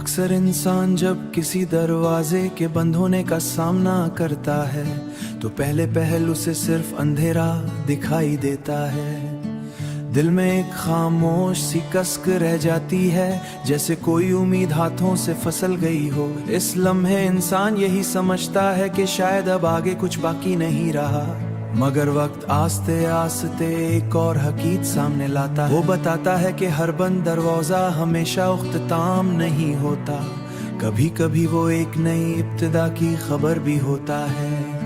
अक्सर इंसान जब किसी दरवाजे के बंद होने का सामना करता है तो पहले पहल उसे सिर्फ अंधेरा दिखाई देता है। दिल में एक खामोश सी कसक रह जाती है, जैसे कोई उम्मीद हाथों से फिसल गई हो। इस लम्हे इंसान यही समझता है कि शायद अब आगे कुछ बाकी नहीं रहा, मगर वक्त आस्ते आस्ते एक और हकीकत सामने लाता है। वो बताता है कि हर बंद दरवाजा हमेशा उख्तिताम नहीं होता, कभी कभी वो एक नई इब्तिदा की खबर भी होता है।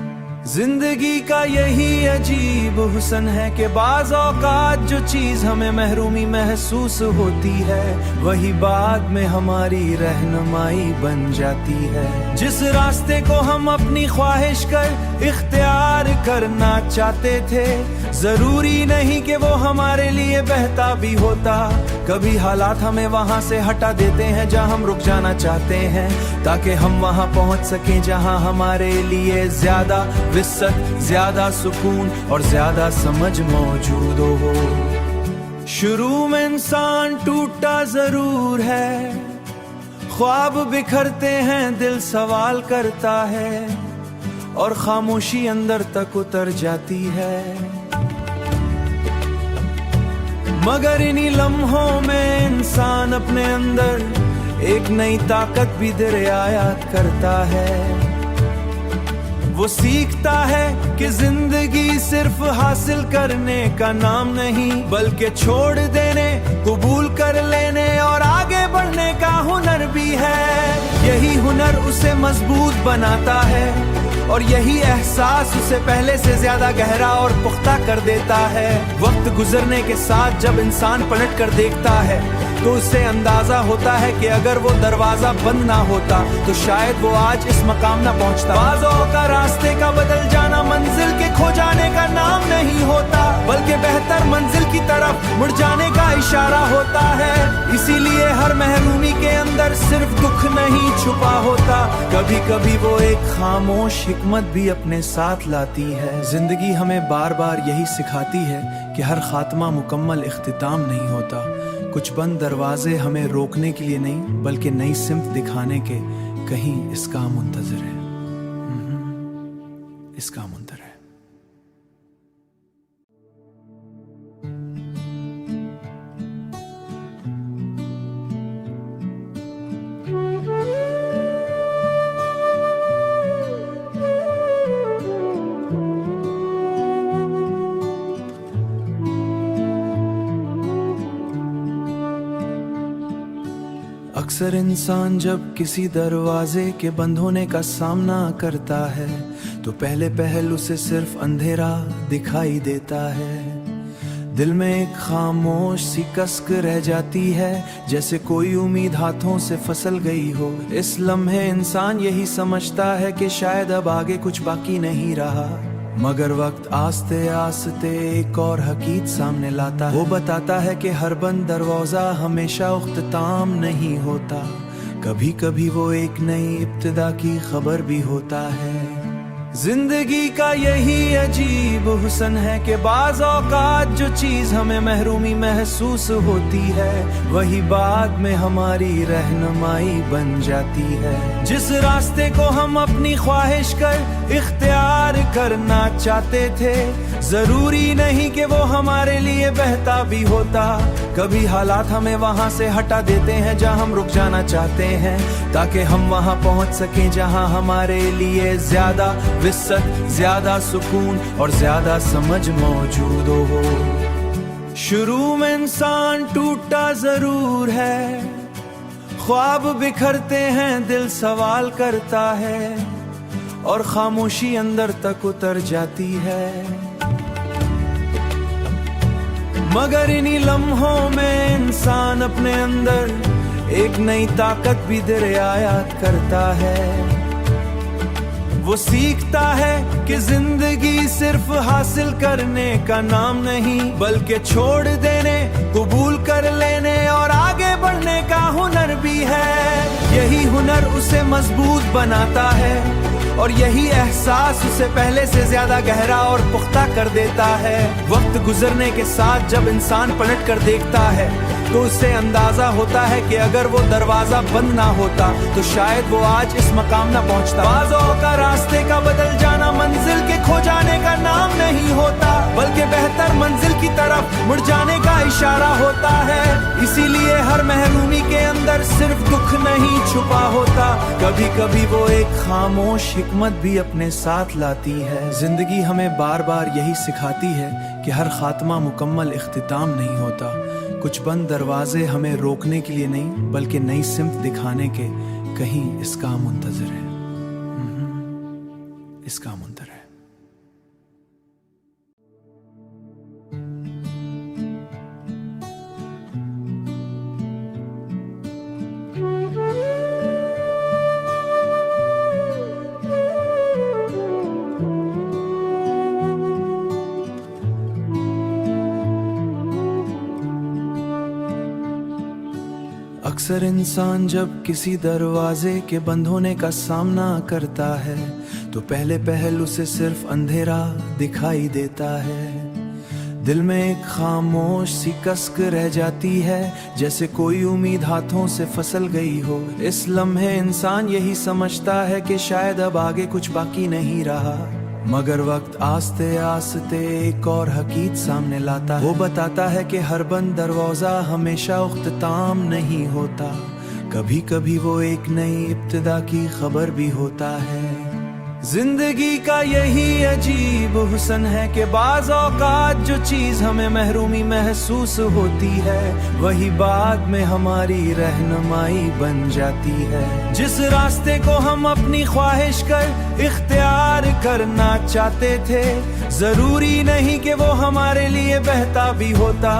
जिंदगी का यही अजीब हुस्न है कि बाज़ औक़ात जो चीज हमें महरूमी महसूस होती है, वही बाद में हमारी रहनुमाई बन जाती है। जिस रास्ते को हम अपनी ख्वाहिश कर इख्तियार करना चाहते थे, जरूरी नहीं कि वो हमारे लिए बहता भी होता। कभी हालात हमें वहाँ से हटा देते हैं जहाँ हम रुक जाना चाहते हैं, ताकि हम वहाँ पहुँच सकें जहाँ हमारे लिए ज्यादा विसत, ज्यादा सुकून और ज्यादा समझ मौजूद हो। शुरू में इंसान टूटा जरूर है, ख्वाब बिखरते हैं, दिल सवाल करता है और खामोशी अंदर तक उतर जाती है। मगर इन्हीं लम्हों में इंसान अपने अंदर एक नई ताकत भी दरियायात करता है। वो सीखता है कि जिंदगी सिर्फ हासिल करने का नाम नहीं, बल्कि छोड़ देने, कबूल कर लेने और आगे बढ़ने का हुनर भी है। यही हुनर उसे मजबूत बनाता है और यही एहसास उसे पहले से ज्यादा गहरा और पुख्ता कर देता है। वक्त गुजरने के साथ जब इंसान पलट कर देखता है तो उसे अंदाजा होता है कि अगर वो दरवाजा बंद ना होता तो शायद वो आज इस मकाम ना पहुंचता। बाज़ों का रास्ते का बदल जाना मंजिल के खो जाने का नाम नहीं होता, बल्कि बेहतर मंजिल की तरफ मुड़ जाने का इशारा होता है। इसीलिए हर महरूमी के अंदर सिर्फ दुख नहीं छुपा होता, कभी कभी वो एक खामोश हिकमत भी अपने साथ लाती है। जिंदगी हमें बार बार यही सिखाती है कि हर खात्मा मुकम्मल इख्तिताम नहीं होता। कुछ बंद दरवाजे हमें रोकने के लिए नहीं, बल्कि नई सिमत दिखाने के कहीं इसका मुंतजर है, इसका मुंतजर है। अक्सर इंसान जब किसी दरवाजे के बंद होने का सामना करता है तो पहले पहल उसे सिर्फ अंधेरा दिखाई देता है। दिल में एक खामोश सी कसक रह जाती है, जैसे कोई उम्मीद हाथों से फिसल गई हो। इस लम्हे इंसान यही समझता है कि शायद अब आगे कुछ बाकी नहीं रहा, मगर वक्त आस्ते आस्ते एक और हकीकत सामने लाता है। वो बताता है कि हर बंद दरवाजा हमेशा उख्तिताम नहीं होता, कभी कभी वो एक नई इब्तिदा की खबर भी होता है। जिंदगी का यही अजीब हुस्न है कि बाज़ औक़ात जो चीज हमें महरूमी महसूस होती है, वही बाद में हमारी रहनुमाई बन जाती है। जिस रास्ते को हम अपनी ख्वाहिश कर इख्तियार करना चाहते थे, जरूरी नहीं कि वो हमारे लिए बहता भी होता। कभी हालात हमें वहाँ से हटा देते हैं जहाँ हम रुक जाना चाहते हैं, ताकि हम वहाँ पहुँच सकें जहाँ हमारे लिए ज्यादा विसत, ज्यादा सुकून और ज्यादा समझ मौजूद हो। शुरू में इंसान टूटा जरूर है, ख्वाब बिखरते हैं, दिल सवाल करता है और खामोशी अंदर तक उतर जाती है। मगर इन्हीं लम्हों में इंसान अपने अंदर एक नई ताकत भी दरियायात करता है। वो सीखता है कि जिंदगी सिर्फ हासिल करने का नाम नहीं, बल्कि छोड़ देने, कबूल कर लेने और आगे बढ़ने का हुनर भी है। यही हुनर उसे मजबूत बनाता है और यही एहसास उसे पहले से ज्यादा गहरा और पुख्ता कर देता है। वक्त गुजरने के साथ जब इंसान पलट कर देखता है तो उससे अंदाजा होता है कि अगर वो दरवाजा बंद ना होता तो शायद वो आज इस मकाम ना पहुंचता। बाज़ों का रास्ते का बदल जाना मंजिल के खो जाने का नाम नहीं होता, बल्कि बेहतर मंजिल की तरफ मुड़ जाने का इशारा होता है। इसीलिए हर महरूमी के अंदर सिर्फ दुख नहीं छुपा होता, कभी कभी वो एक खामोश हिकमत भी अपने साथ लाती है। जिंदगी हमें बार बार यही सिखाती है कि हर खात्मा मुकम्मल इख्तिताम नहीं होता। कुछ बंद दरवाजे हमें रोकने के लिए नहीं बल्कि नई सिमत दिखाने के कहीं इसका मुंतजर है, इसका मुंतजर है। अक्सर इंसान जब किसी दरवाजे के बंद होने का सामना करता है तो पहले पहल उसे सिर्फ अंधेरा दिखाई देता है। दिल में एक खामोश सी कसक रह जाती है, जैसे कोई उम्मीद हाथों से फिसल गई हो। इस लम्हे इंसान यही समझता है कि शायद अब आगे कुछ बाकी नहीं रहा, मगर वक्त आस्ते आस्ते एक और हकीकत सामने लाता है। वो बताता है कि हर बंद दरवाजा हमेशा उख्तिताम नहीं होता, कभी कभी वो एक नई इब्तिदा की खबर भी होता है। जिंदगी का यही अजीब हुस्न है कि बाज़ औक़ात जो चीज हमें महरूमी महसूस होती है वही बाद में हमारी रहनुमाई बन जाती है। जिस रास्ते को हम अपनी ख्वाहिश कर इख्तियार करना चाहते थे, जरूरी नहीं कि वो हमारे लिए बहता भी होता।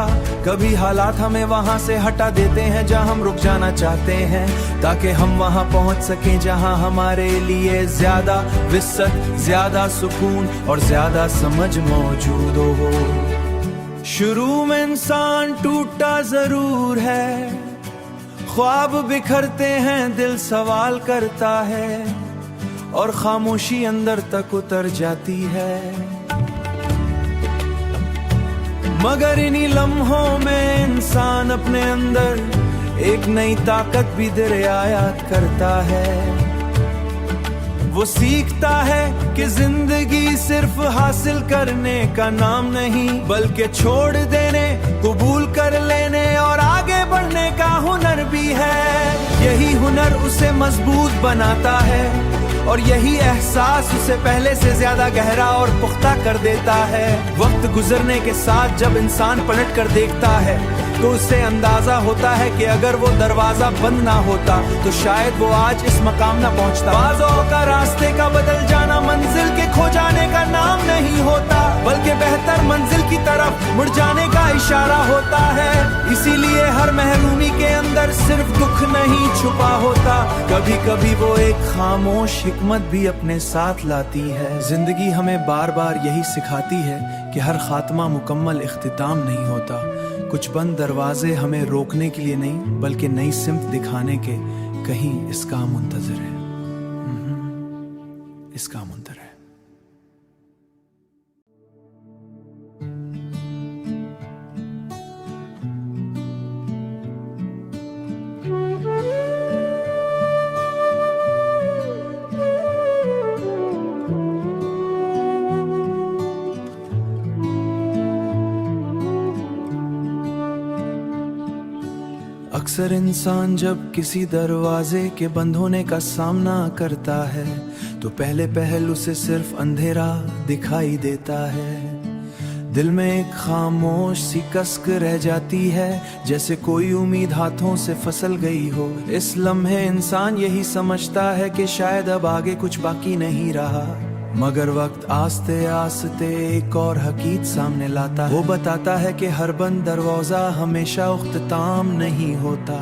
कभी हालात हमें वहां से हटा देते हैं जहां हम रुक जाना चाहते हैं, ताकि हम वहां पहुंच सकें जहां हमारे लिए ज्यादा विसत, ज्यादा सुकून और ज्यादा समझ मौजूद हो। शुरू में इंसान टूटा जरूर है, ख्वाब बिखरते हैं, दिल सवाल करता है और खामोशी अंदर तक उतर जाती है। मगर इन्हीं लम्हों में इंसान अपने अंदर एक नई ताकत भी दरियायात करता है। वो सीखता है कि जिंदगी सिर्फ हासिल करने का नाम नहीं, बल्कि छोड़ देने, कबूल कर लेने और आगे बढ़ने का हुनर भी है। यही हुनर उसे मजबूत बनाता है और यही एहसास उसे पहले से ज्यादा गहरा और पुख्ता कर देता है। वक्त गुजरने के साथ जब इंसान पलट कर देखता है तो उससे अंदाजा होता है कि अगर वो दरवाजा बंद ना होता तो शायद वो आज इस मकाम ना पहुंचता। बाज़ों का रास्ते का बदल जाना मंजिल के खो जाने का नाम नहीं होता, बल्कि बेहतर मंजिल की तरफ मुड़ जाने का इशारा होता है। इसीलिए हर महरूमी के अंदर सिर्फ दुख नहीं छुपा होता, कभी कभी वो एक खामोश हिकमत भी अपने साथ लाती है। जिंदगी हमें बार बार यही सिखाती है कि हर खात्मा मुकम्मल इख्तिताम नहीं होता। कुछ बंद दरवाजे हमें रोकने के लिए नहीं बल्कि नई सिमत दिखाने के कहीं इसका मुंतजर है, इसका मुंतजर है। अक्सर इंसान जब किसी दरवाजे के बंद होने का सामना करता है तो पहले पहल उसे सिर्फ अंधेरा दिखाई देता है। दिल में एक खामोश सी कसक रह जाती है, जैसे कोई उम्मीद हाथों से फिसल गई हो। इस लम्हे इंसान यही समझता है कि शायद अब आगे कुछ बाकी नहीं रहा, मगर वक्त आस्ते आस्ते एक और हकीकत सामने लाता है। वो बताता है कि हर बंद दरवाजा हमेशा उख्तिताम नहीं होता,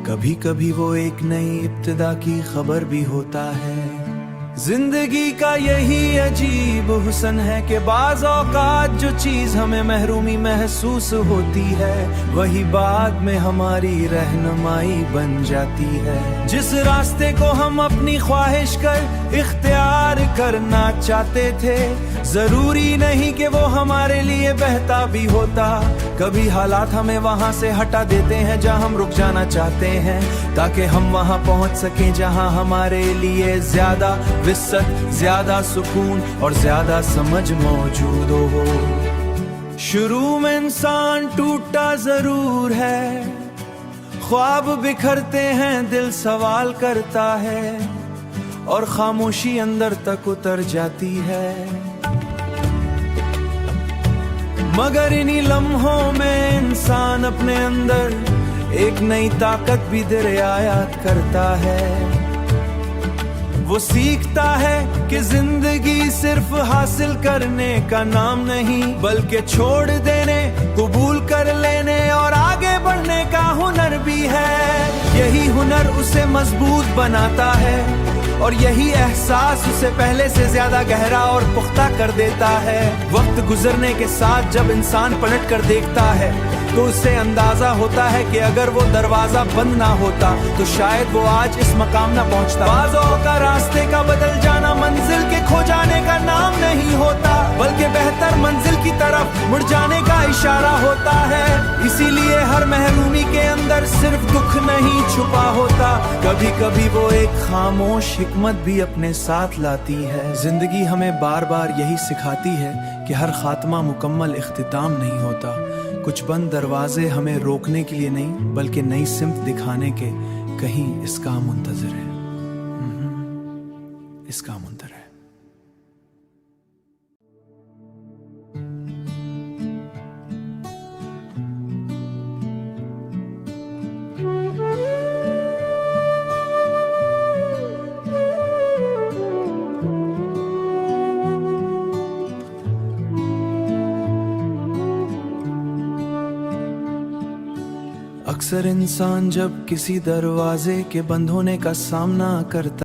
कभी कभी वो एक नई इब्तिदा की खबर भी होता है। जिंदगी का यही अजीब हुस्न है कि बाज़ औक़ात जो चीज हमें महरूमी महसूस होती है वही बाद में हमारी रहनुमाई बन जाती है। जिस रास्ते को हम अपनी ख्वाहिश कर इख्तियार करना चाहते थे जरूरी नहीं कि वो हमारे लिए बहता भी होता। कभी हालात हमें वहां से हटा देते हैं जहां हम रुक जाना चाहते हैं ताकि हम वहां पहुंच सकें जहां हमारे लिए ज्यादा विसत, ज्यादा सुकून और ज्यादा समझ मौजूद हो। शुरू में इंसान टूटा जरूर है, ख्वाब बिखरते हैं, दिल सवाल करता है और खामोशी अंदर तक उतर जाती है। मगर इन्हीं लम्हों में इंसान अपने अंदर एक नई ताकत भी दरियायात करता है। वो सीखता है कि जिंदगी सिर्फ हासिल करने का नाम नहीं बल्कि छोड़ देने, कबूल कर लेने और आगे बढ़ने का हुनर भी है। यही हुनर उसे मजबूत बनाता है और यही एहसास उसे पहले से ज्यादा गहरा और पुख्ता कर देता है। वक्त गुजरने के साथ जब इंसान पलट कर देखता है तो उसे अंदाजा होता है कि अगर वो दरवाजा बंद ना होता तो शायद वो आज इस मकाम ना पहुंचता। बाज़ों का रास्ते का बदल जाना मंजिल के खो जाने का नाम नहीं होता बल्कि बेहतर मंजिल की तरफ मुड़ जाने का इशारा होता है। इसीलिए हर महरूमी के अंदर सिर्फ दुख नहीं छुपा होता, कभी कभी वो एक खामोश हिकमत भी अपने साथ लाती है। जिंदगी हमें बार बार यही सिखाती है कि हर खात्मा मुकम्मल इख्तिताम नहीं होता। कुछ बंद दरवाजे हमें रोकने के लिए नहीं बल्कि नई सिमत दिखाने के कहीं इसका मुंतजर है, इसका मुंतजर है। अक्सर इंसान जब किसी दरवाजे के बंद होने का सामना करता